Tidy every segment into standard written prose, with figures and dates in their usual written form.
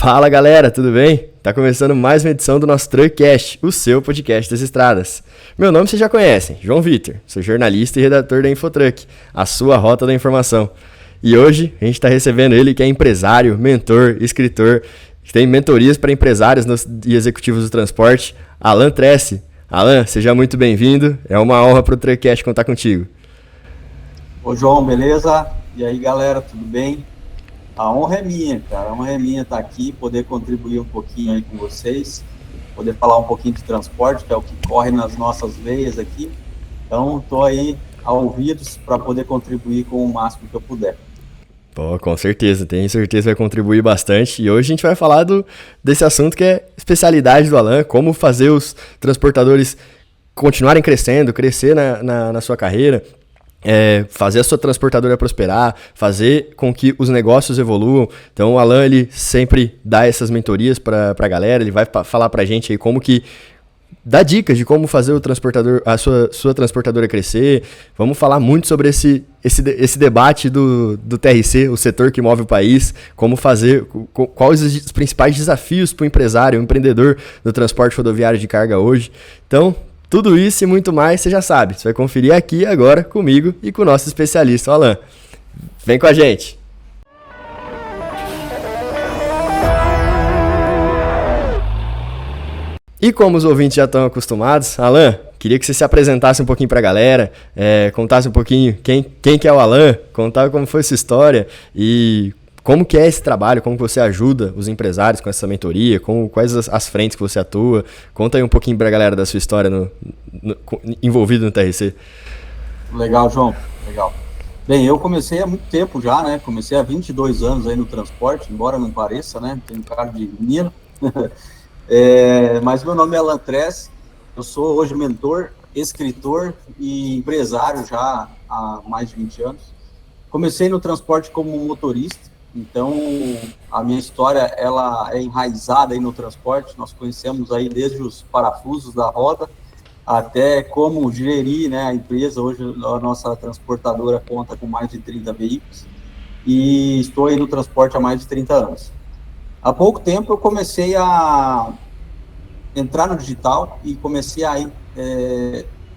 Fala galera, tudo bem? Tá começando mais uma edição do nosso Truckcast, o seu podcast das estradas. Meu nome vocês já conhecem, João Vitor, sou jornalista e redator da Infotruck, a sua rota da informação. E hoje a gente está recebendo ele que é empresário, mentor, escritor, que tem mentorias para empresários e executivos do transporte, Alan Tresse. Alan, seja muito bem-vindo, é uma honra para o Truckcast contar contigo. Ô João, beleza? E aí galera, tudo bem? A honra é minha, cara. A honra é minha estar aqui, poder contribuir um pouquinho aí com vocês, poder falar um pouquinho de transporte, que é o que corre nas nossas veias aqui. Então, estou aí ao ouvidos para poder contribuir com o máximo que eu puder. Pô, com certeza, tenho certeza que vai contribuir bastante. E hoje a gente vai falar desse assunto que é especialidade do Alan, como fazer os transportadores continuarem crescendo, crescer na sua carreira. Fazer a sua transportadora prosperar, fazer com que os negócios evoluam. Então o Alan, ele sempre dá essas mentorias para a galera, ele vai falar para a gente aí como que dá dicas de como fazer o transportador, a sua transportadora crescer. Vamos falar muito sobre esse debate do TRC, o setor que move o país, como fazer, quais os principais desafios para o empresário, o empreendedor do transporte rodoviário de carga hoje. Então, tudo isso e muito mais, você já sabe. Você vai conferir aqui agora comigo e com o nosso especialista, o Alan. Vem com a gente! E como os ouvintes já estão acostumados, Alan, queria que você se apresentasse um pouquinho para a galera, contasse um pouquinho quem que é o Alan, contar como foi sua história e como que é esse trabalho, como que você ajuda os empresários com essa mentoria, quais as frentes que você atua. Conta aí um pouquinho pra galera da sua história envolvida no TRC. Legal, João, legal. Bem, eu comecei há muito tempo já, né? Comecei há 22 anos aí no transporte, embora não pareça, né? Tenho cara de menino. Mas meu nome é Alan Tresse, eu sou hoje mentor, escritor e empresário já há mais de 20 anos. Comecei no transporte como motorista. Então, a minha história, ela é enraizada aí no transporte. Nós conhecemos aí desde os parafusos da roda até como gerir, né, a empresa. Hoje, a nossa transportadora conta com mais de 30 veículos e estou aí no transporte há mais de 30 anos. Há pouco tempo, eu comecei a entrar no digital e comecei a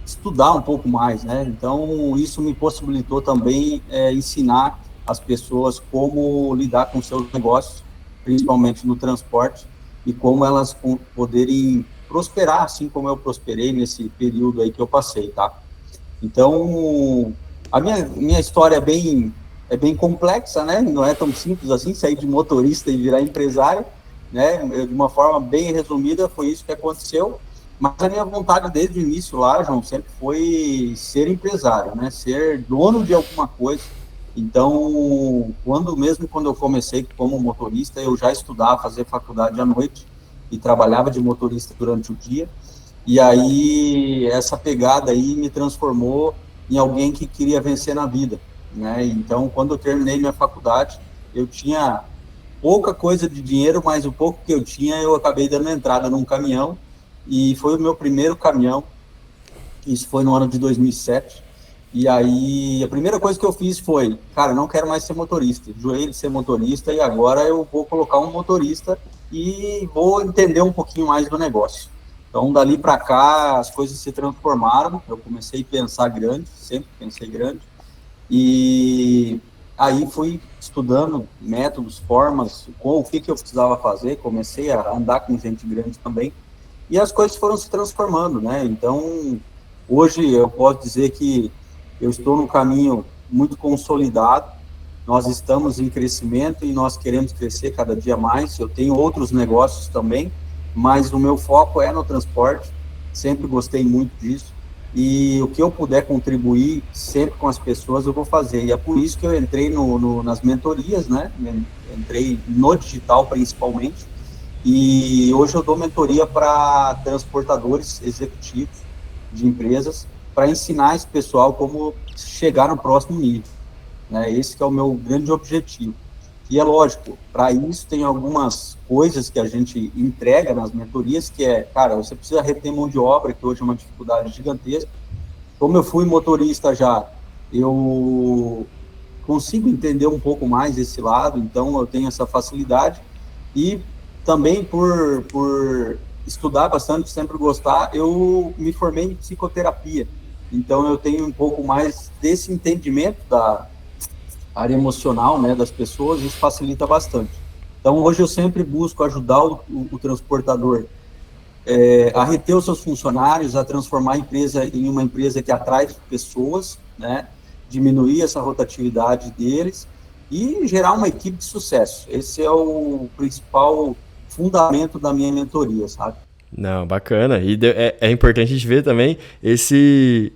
estudar um pouco mais, né? Então, isso me possibilitou também ensinar as pessoas como lidar com seus negócios, principalmente no transporte, e como elas poderem prosperar, assim como eu prosperei nesse período aí que eu passei, tá? Então, a minha história é bem complexa, né? Não é tão simples assim, sair de motorista e virar empresário, né? De uma forma bem resumida, foi isso que aconteceu. Mas a minha vontade desde o início lá, João, sempre foi ser empresário, né? Ser dono de alguma coisa. Então, quando eu comecei como motorista, eu já estudava, fazia faculdade à noite e trabalhava de motorista durante o dia. E aí, essa pegada aí me transformou em alguém que queria vencer na vida, né? Então, quando eu terminei minha faculdade, eu tinha pouca coisa de dinheiro, mas o pouco que eu tinha, eu acabei dando entrada num caminhão, e foi o meu primeiro caminhão. Isso foi no ano de 2007. E aí, a primeira coisa que eu fiz foi, cara, não quero mais ser motorista, enjoei de ser motorista e agora eu vou colocar um motorista e vou entender um pouquinho mais do negócio. Então, dali para cá, as coisas se transformaram, eu comecei a pensar grande, sempre pensei grande, e aí fui estudando métodos, formas, o que eu precisava fazer, comecei a andar com gente grande também, e as coisas foram se transformando, né? Então, hoje eu posso dizer que eu estou num caminho muito consolidado, nós estamos em crescimento e nós queremos crescer cada dia mais. Eu tenho outros negócios também, mas o meu foco é no transporte, sempre gostei muito disso, e o que eu puder contribuir sempre com as pessoas eu vou fazer, e é por isso que eu entrei nas mentorias, né? Entrei no digital principalmente, e hoje eu dou mentoria para transportadores executivos de empresas, para ensinar esse pessoal como chegar no próximo nível, né? Esse que é o meu grande objetivo. E é lógico, para isso tem algumas coisas que a gente entrega nas mentorias, que é, cara, você precisa reter mão de obra, que hoje é uma dificuldade gigantesca. Como eu fui motorista já, eu consigo entender um pouco mais esse lado, então eu tenho essa facilidade. E também por estudar bastante, sempre gostar, eu me formei em psicoterapia. Então, eu tenho um pouco mais desse entendimento da área emocional, né, das pessoas, isso facilita bastante. Então, hoje eu sempre busco ajudar o transportador a reter os seus funcionários, a transformar a empresa em uma empresa que atrai pessoas, né, diminuir essa rotatividade deles e gerar uma equipe de sucesso. Esse é o principal fundamento da minha mentoria, sabe? Não, bacana. E é importante a gente ver também esse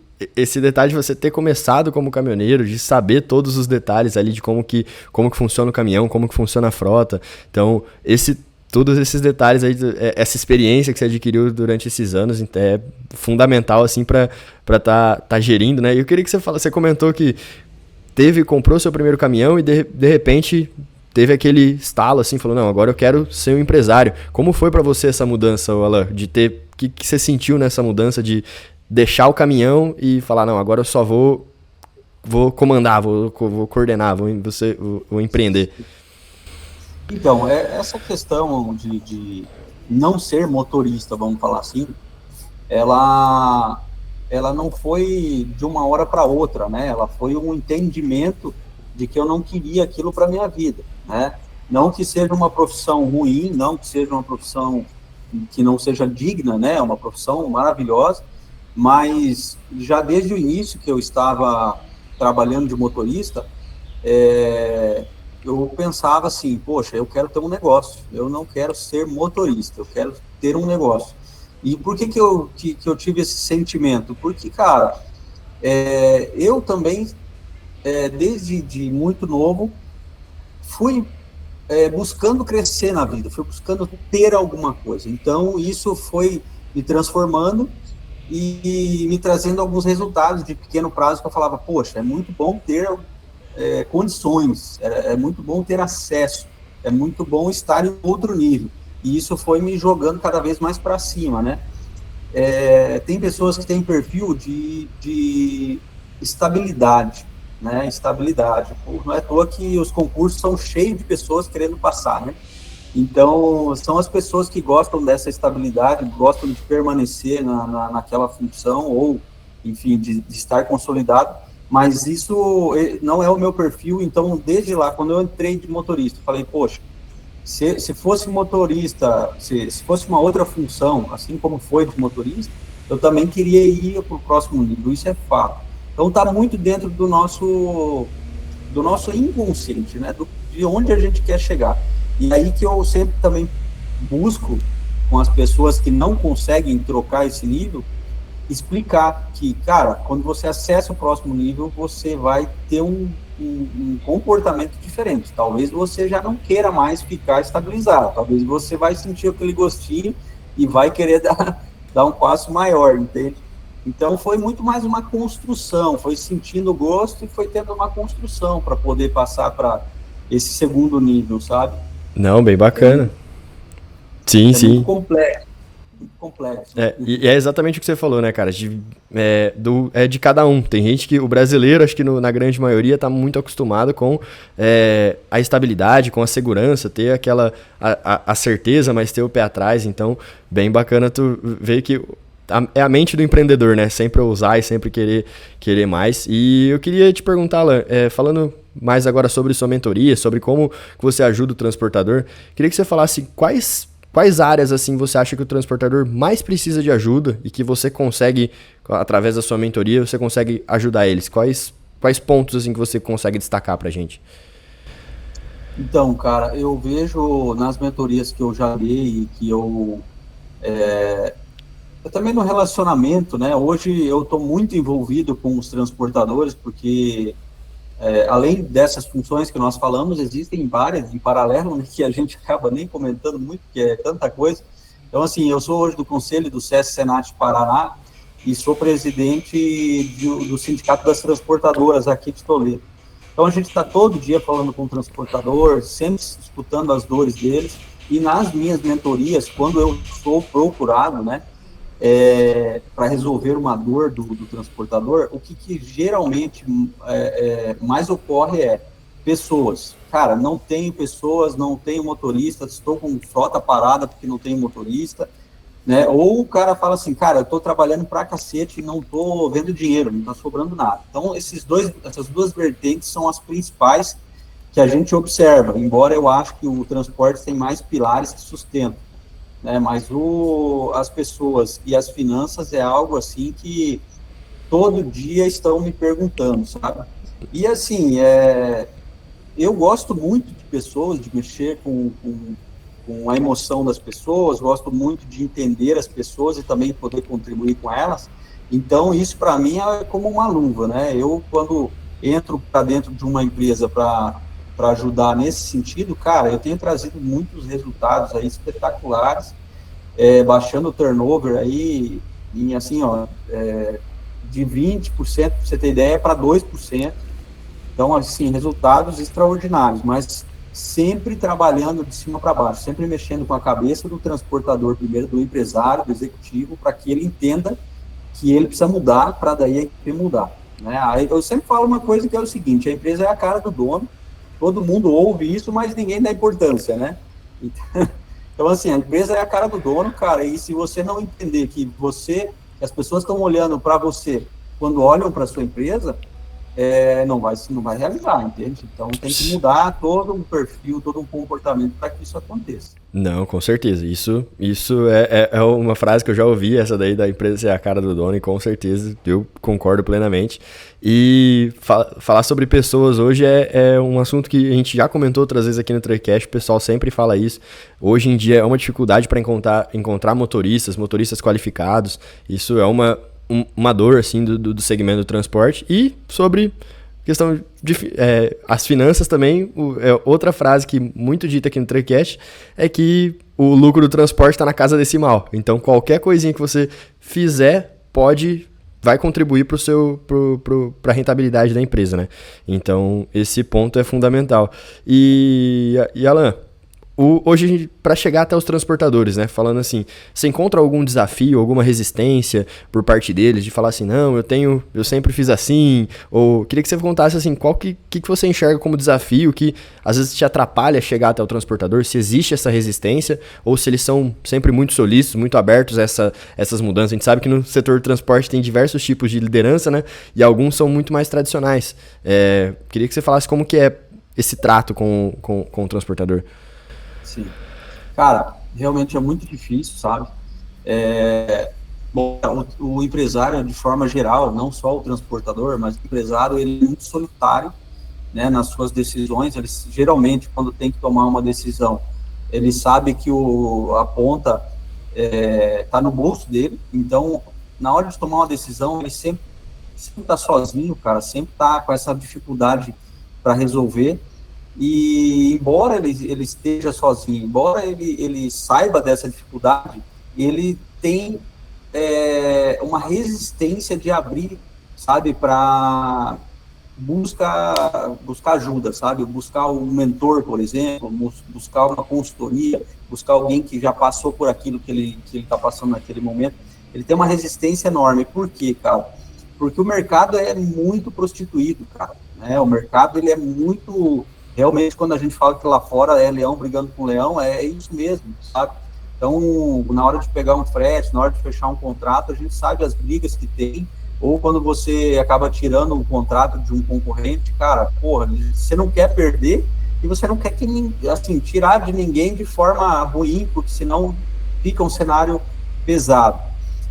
detalhe de você ter começado como caminhoneiro, de saber todos os detalhes ali de como que funciona o caminhão, como que funciona a frota. Então, todos esses detalhes aí, essa experiência que você adquiriu durante esses anos é fundamental, assim, para tá gerindo, né? E eu queria que você comentou que comprou seu primeiro caminhão e de repente teve aquele estalo, assim, falou, não, agora eu quero ser um empresário. Como foi para você essa mudança, Alan? Que você sentiu nessa mudança de deixar o caminhão e falar, não, agora eu só vou comandar, vou coordenar, vou empreender? Então, essa questão de não ser motorista, vamos falar assim, ela não foi de uma hora para outra, né? Ela foi um entendimento de que eu não queria aquilo para minha vida, né? Não que seja uma profissão ruim, não que seja uma profissão que não seja digna, né? Uma profissão maravilhosa, mas já desde o início que eu estava trabalhando de motorista, eu pensava assim, poxa, eu quero ter um negócio, eu não quero ser motorista, eu quero ter um negócio. E por que eu tive esse sentimento? Porque, cara, eu também, desde muito novo, fui buscando crescer na vida, fui buscando ter alguma coisa. Então, isso foi me transformando e me trazendo alguns resultados de pequeno prazo que eu falava, poxa, é muito bom ter condições, é muito bom ter acesso, é muito bom estar em outro nível. E isso foi me jogando cada vez mais para cima, né? Tem pessoas que têm perfil de estabilidade, né? Estabilidade. Não é à toa que os concursos são cheios de pessoas querendo passar, né? Então, são as pessoas que gostam dessa estabilidade, gostam de permanecer naquela função ou, enfim, de estar consolidado, mas isso não é o meu perfil. Então, desde lá, quando eu entrei de motorista, falei, poxa, se fosse motorista, se fosse uma outra função, assim como foi de motorista, eu também queria ir para o próximo nível, isso é fato. Então, está muito dentro do nosso inconsciente, né? De onde a gente quer chegar. E aí que eu sempre também busco, com as pessoas que não conseguem trocar esse nível, explicar que, cara, quando você acessa o próximo nível, você vai ter um comportamento diferente. Talvez você já não queira mais ficar estabilizado, talvez você vai sentir aquele gostinho e vai querer dar um passo maior, entende? Então foi muito mais uma construção, foi sentindo o gosto e foi tendo uma construção para poder passar para esse segundo nível, sabe? Não, bem bacana. Sim, sim. Muito complexo. Muito complexo. E é exatamente o que você falou, né, cara? De cada um. Tem gente que, o brasileiro, acho que na grande maioria, tá muito acostumado com a estabilidade, com a segurança, ter aquela a certeza, mas ter o pé atrás. Então, bem bacana tu ver que é a mente do empreendedor, né? Sempre ousar e sempre querer mais. E eu queria te perguntar, Alan, falando mais agora sobre sua mentoria, sobre como que você ajuda o transportador, queria que você falasse quais áreas assim você acha que o transportador mais precisa de ajuda e que você consegue, através da sua mentoria, você consegue ajudar eles? Quais pontos assim que você consegue destacar pra gente? Então, cara, eu vejo nas mentorias que eu já dei e que eu também no relacionamento, né? Hoje eu estou muito envolvido com os transportadores, porque além dessas funções que nós falamos, existem várias em paralelo, né, que a gente acaba nem comentando muito, porque é tanta coisa. Então, assim, eu sou hoje do Conselho do SESC Senat Paraná e sou presidente do Sindicato das Transportadoras aqui de Toledo. Então, a gente está todo dia falando com o transportador, sempre escutando as dores deles, e nas minhas mentorias, quando eu sou procurado, né, para resolver uma dor do transportador, o que geralmente mais ocorre pessoas. Cara, não tenho pessoas, não tenho motorista, estou com frota parada porque não tenho motorista, né? Ou o cara fala assim, cara, eu estou trabalhando pra cacete e não estou vendo dinheiro, não está sobrando nada. Então, essas duas vertentes são as principais que a gente observa, embora eu acho que o transporte tem mais pilares que sustentam, né? Mas as pessoas e as finanças é algo assim que todo dia estão me perguntando, sabe? E assim, eu gosto muito de pessoas, de mexer com a emoção das pessoas, gosto muito de entender as pessoas e também poder contribuir com elas. Então, isso para mim é como uma luva, né? Eu, quando entro para dentro de uma empresa para ajudar nesse sentido, cara, eu tenho trazido muitos resultados aí espetaculares, baixando o turnover aí, em assim, ó, de 20%, pra você ter ideia, para 2%. Então, assim, resultados extraordinários, mas sempre trabalhando de cima para baixo, sempre mexendo com a cabeça do transportador primeiro, do empresário, do executivo, para que ele entenda que ele precisa mudar para daí a equipe mudar, né? Aí eu sempre falo uma coisa que é o seguinte, a empresa é a cara do dono, todo mundo ouve isso, mas ninguém dá importância, né? Então, assim, a empresa é a cara do dono, cara, e se você não entender que as pessoas estão olhando para você quando olham para a sua empresa, não vai realizar, entende? Então tem que mudar todo um perfil, todo um comportamento para que isso aconteça. Não, com certeza. Isso é uma frase que eu já ouvi, essa daí da empresa ser a cara do dono, e com certeza eu concordo plenamente. E falar sobre pessoas hoje é um assunto que a gente já comentou outras vezes aqui no TradeCast, o pessoal sempre fala isso. Hoje em dia é uma dificuldade para encontrar motoristas qualificados. Isso é uma dor assim, do segmento do transporte. E sobre questão de as finanças também, outra frase que muito dita aqui no TradeCast é que o lucro do transporte está na casa decimal. Então, qualquer coisinha que você fizer vai contribuir para a rentabilidade da empresa, né? Então, esse ponto é fundamental. E Alan, hoje, para chegar até os transportadores, né? Falando assim, você encontra algum desafio, alguma resistência por parte deles de falar assim, não, eu sempre fiz assim, ou queria que você contasse assim, qual que você enxerga como desafio que às vezes te atrapalha chegar até o transportador, se existe essa resistência, ou se eles são sempre muito solícitos, muito abertos a essas mudanças. A gente sabe que no setor de transporte tem diversos tipos de liderança, né? E alguns são muito mais tradicionais. Queria que você falasse como que é esse trato com o transportador. Sim. Cara, realmente é muito difícil, sabe? Bom, o empresário, de forma geral, não só o transportador, mas o empresário, ele é muito solitário, né, nas suas decisões. Ele, geralmente, quando tem que tomar uma decisão, ele sabe que a ponta está no bolso dele. Então, na hora de tomar uma decisão, ele sempre está sozinho, cara, sempre está com essa dificuldade para resolver. E embora ele esteja sozinho, embora ele saiba dessa dificuldade, ele tem uma resistência de abrir, sabe, para buscar ajuda, sabe, buscar um mentor, por exemplo, buscar uma consultoria, buscar alguém que já passou por aquilo que ele está passando naquele momento. Ele tem uma resistência enorme. Por quê, cara? Porque o mercado é muito prostituído, cara, né? O mercado, ele é muito... Realmente, quando a gente fala que lá fora é leão brigando com leão, é isso mesmo, sabe? Então, na hora de pegar um frete, na hora de fechar um contrato, a gente sabe as brigas que tem, ou quando você acaba tirando um contrato de um concorrente, cara, porra, você não quer perder e você não quer assim, tirar de ninguém de forma ruim, porque senão fica um cenário pesado.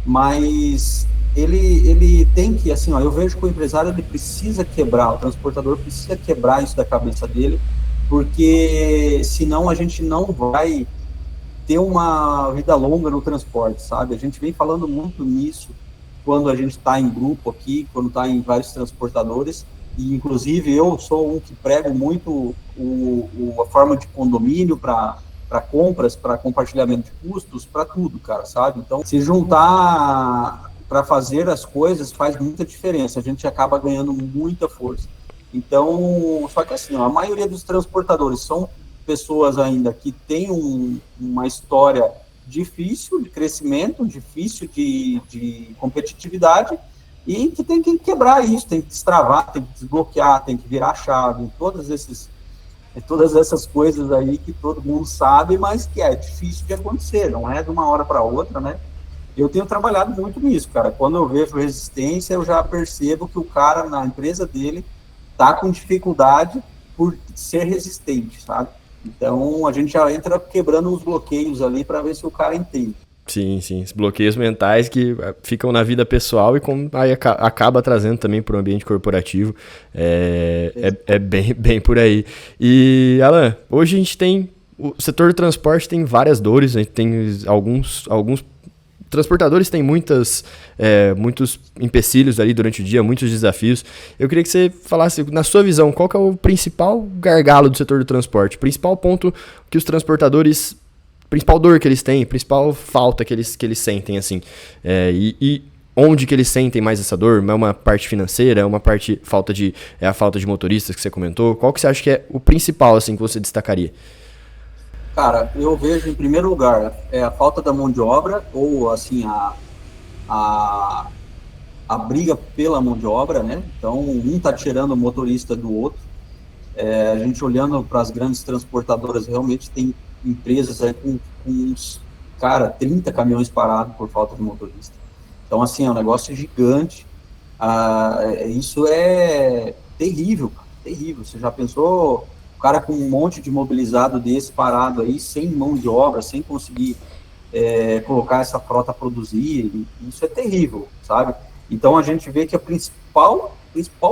Mas ele tem que, assim, ó, eu vejo que o empresário, ele precisa quebrar, o transportador precisa quebrar isso da cabeça dele, porque senão a gente não vai ter uma vida longa no transporte, sabe? A gente vem falando muito nisso quando a gente está em grupo aqui, quando está em vários transportadores, e inclusive eu sou um que prego muito a forma de condomínio para compras, para compartilhamento de custos, para tudo, cara, sabe? Então, se juntar para fazer as coisas faz muita diferença, a gente acaba ganhando muita força. Então, só que assim, ó, a maioria dos transportadores são pessoas ainda que têm uma história difícil de crescimento, difícil de competitividade, e que tem que quebrar isso, tem que destravar, tem que desbloquear, tem que virar a chave, todas essas coisas aí que todo mundo sabe, mas que é difícil de acontecer, não é de uma hora para outra, né? Eu tenho trabalhado muito nisso, cara. Quando eu vejo resistência, eu já percebo que o cara na empresa dele tá com dificuldade por ser resistente, sabe? Então a gente já entra quebrando os bloqueios ali para ver se o cara entende. Sim, sim. Os bloqueios mentais que ficam na vida pessoal e aí acaba trazendo também para o ambiente corporativo. É bem, bem por aí. E, Alan, hoje a gente tem. O setor do transporte tem várias dores, a gente tem alguns transportadores têm muitos empecilhos ali durante o dia, muitos desafios. Eu queria que você falasse, na sua visão, qual que é o principal gargalo do setor do transporte? O principal ponto que os transportadores, principal dor que eles têm, principal falta que eles sentem, assim. E onde que eles sentem mais essa dor? É uma parte financeira? É uma parte a falta de motoristas que você comentou? Qual que você acha que é o principal, assim, que você destacaria? Cara, eu vejo em primeiro lugar a falta da mão de obra, ou assim, a, a briga pela mão de obra, né? Então, um tá tirando o motorista do outro. A gente olhando para as grandes transportadoras, realmente tem empresas aí com uns, cara, 30 caminhões parados por falta de motorista. Então, assim, é um negócio gigante. Isso é terrível, cara, terrível. Você já pensou o cara com um monte de mobilizado desse parado aí, sem mão de obra, sem conseguir colocar essa frota a produzir? Isso é terrível, sabe? Então, a gente vê que o principal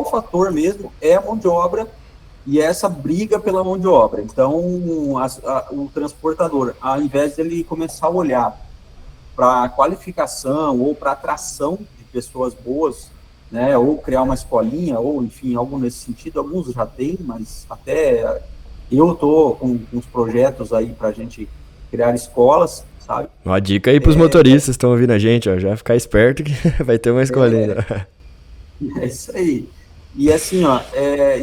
fator mesmo é a mão de obra e essa briga pela mão de obra. Então, o transportador, ao invés de ele começar a olhar para a qualificação ou para a atração de pessoas boas, né, ou criar uma escolinha, ou, enfim, algo nesse sentido, alguns já têm, mas até eu estou com uns projetos aí para a gente criar escolas, sabe? Uma dica aí para os motoristas que estão ouvindo a gente, ó, já ficar esperto que vai ter uma escolinha. É isso aí. E assim, ó,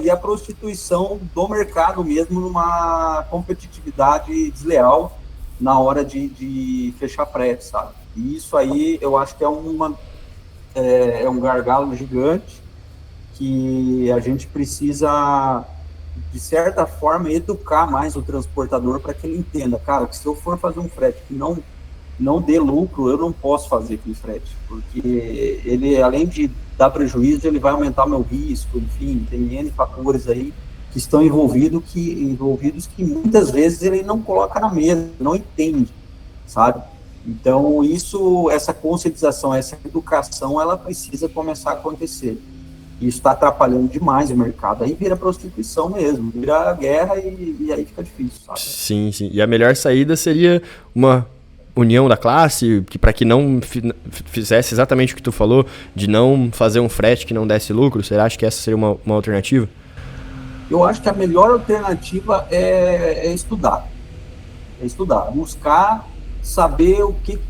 e a prostituição do mercado mesmo numa competitividade desleal na hora de fechar frete, sabe? E isso aí eu acho que é um gargalo gigante que a gente precisa, de certa forma, educar mais o transportador para que ele entenda, cara, que se eu for fazer um frete que não dê lucro, eu não posso fazer aquele frete, porque ele, além de dar prejuízo, ele vai aumentar o meu risco, enfim, tem N fatores aí que estão envolvidos que muitas vezes ele não coloca na mesa, não entende, sabe? Então, essa conscientização, essa educação, ela precisa começar a acontecer. Isso está atrapalhando demais o mercado, aí vira prostituição mesmo, vira guerra e aí fica difícil, sabe? Sim, sim. E a melhor saída seria uma união da classe, para que não fizesse exatamente o que tu falou, de não fazer um frete que não desse lucro. Você acha que essa seria uma alternativa? Eu acho que a melhor alternativa é estudar. É estudar, buscar saber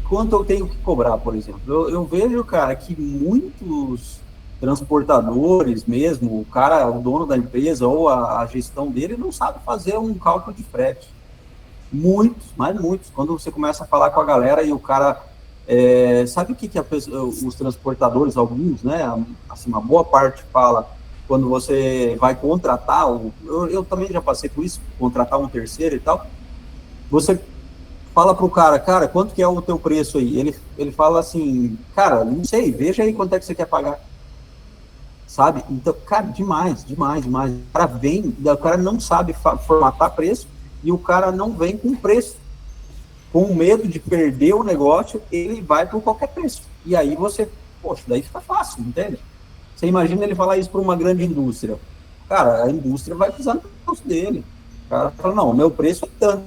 quanto eu tenho que cobrar, por exemplo. Eu vejo, cara, que muitos transportadores mesmo, o dono da empresa ou a gestão dele não sabe fazer um cálculo de frete. Muitos, mas muitos. Quando você começa a falar com a galera e o cara... sabe o que os transportadores, alguns, né? Assim, uma boa parte fala quando você vai contratar, eu também já passei por isso, contratar um terceiro e tal, você fala pro cara, quanto que é o teu preço aí? Ele fala assim, cara, não sei, veja aí quanto é que você quer pagar. Sabe? Então, cara, demais. O cara não sabe formatar preço e o cara não vem com preço. Com medo de perder o negócio, ele vai por qualquer preço. E aí poxa, daí fica fácil, entende? Você imagina ele falar isso para uma grande indústria. Cara, a indústria vai pisar no preço dele. O cara fala, não, o meu preço é tanto.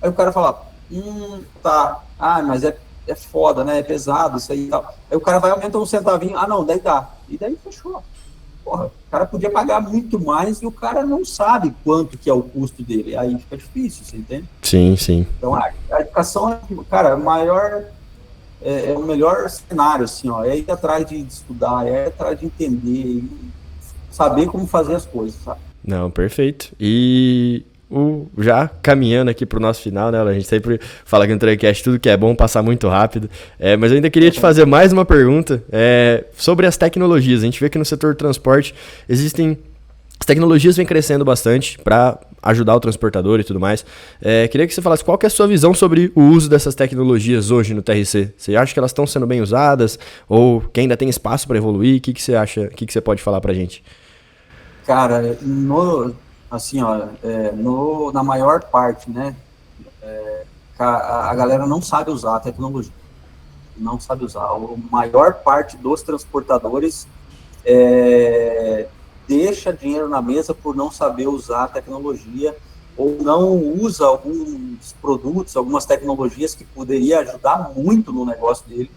Aí o cara fala, tá, mas é foda, né? É pesado isso aí e tal. Aí o cara vai aumentar um centavinho, não, daí dá. E daí fechou. Porra, o cara podia pagar muito mais e o cara não sabe quanto que é o custo dele. Aí fica difícil, você entende? Sim, sim. Então a educação, cara, é o melhor cenário, assim, ó. É ir atrás de estudar, é ir atrás de entender, saber como fazer as coisas, sabe? Não, perfeito. E já caminhando aqui pro nosso final, né? A gente sempre fala que no TruckCast tudo que é bom passa muito rápido. Mas eu ainda queria te fazer mais uma pergunta sobre as tecnologias. A gente vê que no setor de transporte existem... As tecnologias vêm crescendo bastante para ajudar o transportador e tudo mais. Queria que você falasse qual que é a sua visão sobre o uso dessas tecnologias hoje no TRC. Você acha que elas estão sendo bem usadas ou que ainda tem espaço para evoluir? O que você acha? O que você pode falar para a gente? Cara, assim, ó, na maior parte, né, a galera não sabe usar a tecnologia. Não sabe usar. A maior parte dos transportadores deixa dinheiro na mesa por não saber usar a tecnologia ou não usa alguns produtos, algumas tecnologias que poderia ajudar muito no negócio dele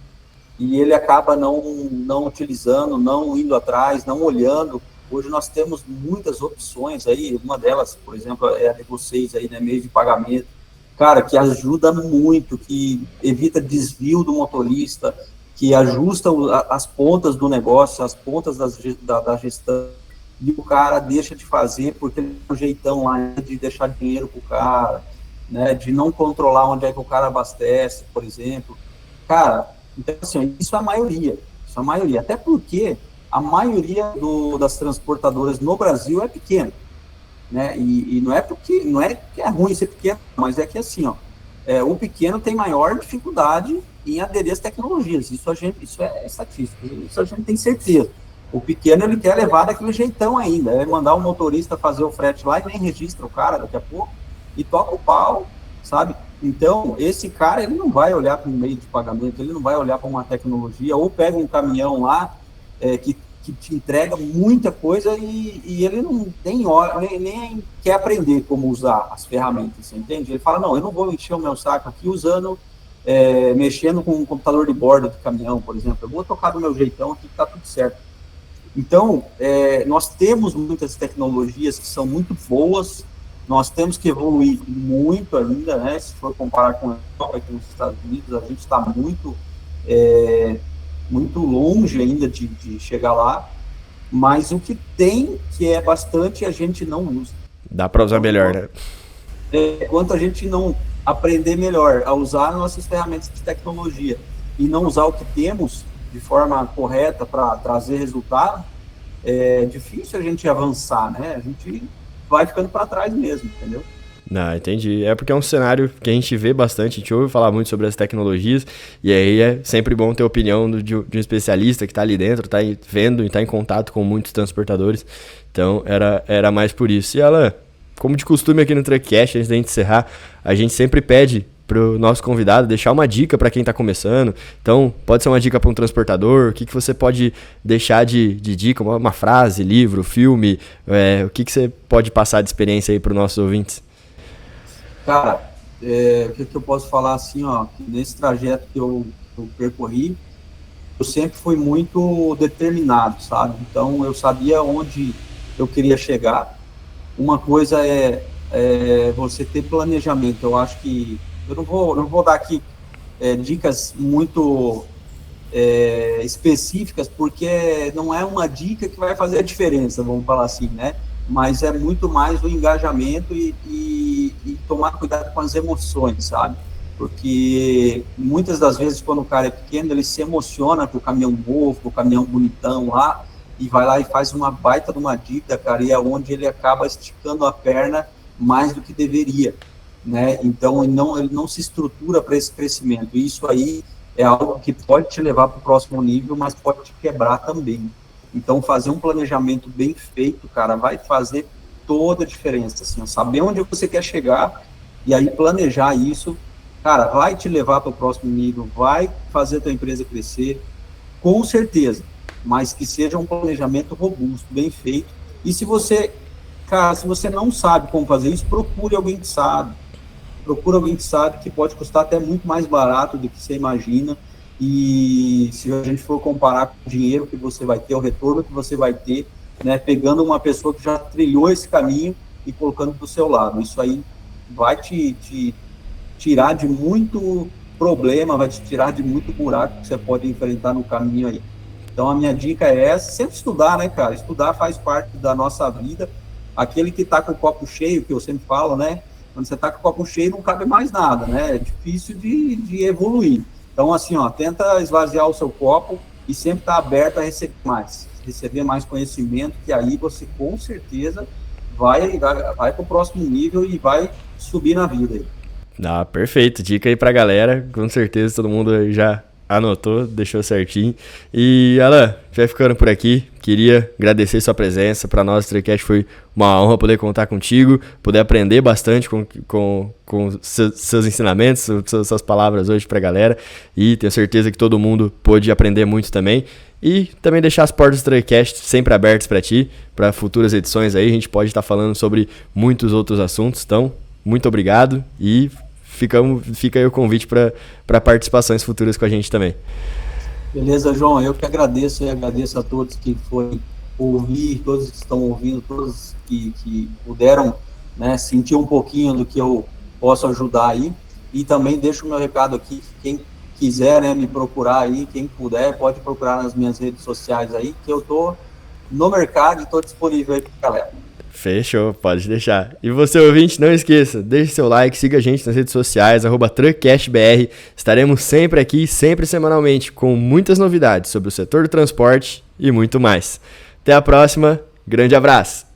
e ele acaba não utilizando, não indo atrás, não olhando. Hoje nós temos muitas opções aí, uma delas, por exemplo, é a de vocês aí, né, meio de pagamento, cara, que ajuda muito, que evita desvio do motorista, que ajusta as pontas do negócio, as pontas da gestão, e o cara deixa de fazer porque ele tem um jeitão lá de deixar dinheiro pro cara, né, de não controlar onde é que o cara abastece, por exemplo. Cara, então assim, isso é a maioria, até porque a maioria das transportadoras no Brasil é pequena, né, e não é que é ruim ser pequeno, mas é que assim, ó, o pequeno tem maior dificuldade em aderir às tecnologias, isso é estatística, isso a gente tem certeza. O pequeno, ele quer levar daquele jeitão ainda, mandar o motorista fazer o frete lá e nem registra o cara daqui a pouco, e toca o pau, sabe? Então, esse cara, ele não vai olhar para um meio de pagamento, ele não vai olhar para uma tecnologia, ou pega um caminhão lá, que te entrega muita coisa e ele não tem hora, nem quer aprender como usar as ferramentas, você entende? Ele fala, não, eu não vou encher o meu saco aqui mexendo com um computador de bordo do caminhão, por exemplo, eu vou tocar do meu jeitão aqui que tá tudo certo. Então, nós temos muitas tecnologias que são muito boas, nós temos que evoluir muito ainda, né? Se for comparar com a Europa e com os Estados Unidos, a gente está muito longe ainda de chegar lá, mas o que tem, que é bastante, a gente não usa. Dá para usar melhor, né? Enquanto a gente não aprender melhor a usar nossas ferramentas de tecnologia e não usar o que temos de forma correta para trazer resultado, é difícil a gente avançar, né? A gente vai ficando para trás mesmo, entendeu? Não, entendi. É porque é um cenário que a gente vê bastante, a gente ouve falar muito sobre as tecnologias, e aí é sempre bom ter a opinião de um especialista que está ali dentro, está vendo e está em contato com muitos transportadores. Então, era mais por isso. E ela, como de costume aqui no TruckCast, antes da gente encerrar, a gente sempre pede para o nosso convidado deixar uma dica para quem está começando. Então, pode ser uma dica para um transportador, o que você pode deixar de dica, uma frase, livro, filme, o que você pode passar de experiência aí para os nossos ouvintes? Cara, o que eu posso falar assim, ó, nesse trajeto que eu percorri, eu sempre fui muito determinado, sabe? Então, eu sabia onde eu queria chegar. Uma coisa é você ter planejamento. Eu acho que eu não vou dar aqui dicas muito específicas, porque não é uma dica que vai fazer a diferença, vamos falar assim, né? Mas é muito mais o engajamento e tomar cuidado com as emoções, sabe? Porque muitas das vezes, quando o cara é pequeno, ele se emociona com o caminhão novo, com o caminhão bonitão lá, e vai lá e faz uma baita de uma dívida, cara, e é onde ele acaba esticando a perna mais do que deveria, né? Então, ele não se estrutura para esse crescimento. E isso aí é algo que pode te levar para o próximo nível, mas pode te quebrar também. Então, fazer um planejamento bem feito, cara, vai fazer toda a diferença, assim, saber onde você quer chegar e aí planejar isso, cara, vai te levar para o próximo nível, vai fazer a tua empresa crescer, com certeza, mas que seja um planejamento robusto, bem feito. E se você não sabe como fazer isso, procure alguém que sabe, que pode custar até muito mais barato do que você imagina. E se a gente for comparar com o dinheiro que você vai ter, o retorno que você vai ter, né, pegando uma pessoa que já trilhou esse caminho e colocando do seu lado, isso aí vai te tirar de muito problema, vai te tirar de muito buraco que você pode enfrentar no caminho aí. Então a minha dica é essa, sempre estudar, né, cara? Estudar faz parte da nossa vida, aquele que está com o copo cheio, que eu sempre falo, né? Quando você está com o copo cheio, não cabe mais nada, né? É difícil de evoluir. Então, assim, ó, tenta esvaziar o seu copo e sempre estar aberto a receber mais conhecimento, que aí você, com certeza, vai para o próximo nível e vai subir na vida aí. Ah, perfeito. Dica aí pra galera. Com certeza todo mundo aí já anotou, deixou certinho. E, Alan, já ficando por aqui, queria agradecer sua presença. Para nós, o TreCast foi uma honra poder contar contigo, poder aprender bastante com seus ensinamentos, suas palavras hoje pra galera. E tenho certeza que todo mundo pôde aprender muito também. E também deixar as portas do TreCast sempre abertas para ti, para futuras edições aí. A gente pode estar falando sobre muitos outros assuntos. Então, muito obrigado e fica aí o convite para participações futuras com a gente também. Beleza, João, eu que agradeço e agradeço a todos que foram ouvir, todos que estão ouvindo, todos que puderam, né, sentir um pouquinho do que eu posso ajudar aí. E também deixo o meu recado aqui, quem quiser, né, me procurar aí, quem puder, pode procurar nas minhas redes sociais aí, que eu tô no mercado e tô disponível aí pra galera. Fechou, pode deixar. E você, ouvinte, não esqueça, deixe seu like, siga a gente nas redes sociais, @TruckCastBR. Estaremos sempre aqui, sempre semanalmente, com muitas novidades sobre o setor do transporte e muito mais. Até a próxima, grande abraço!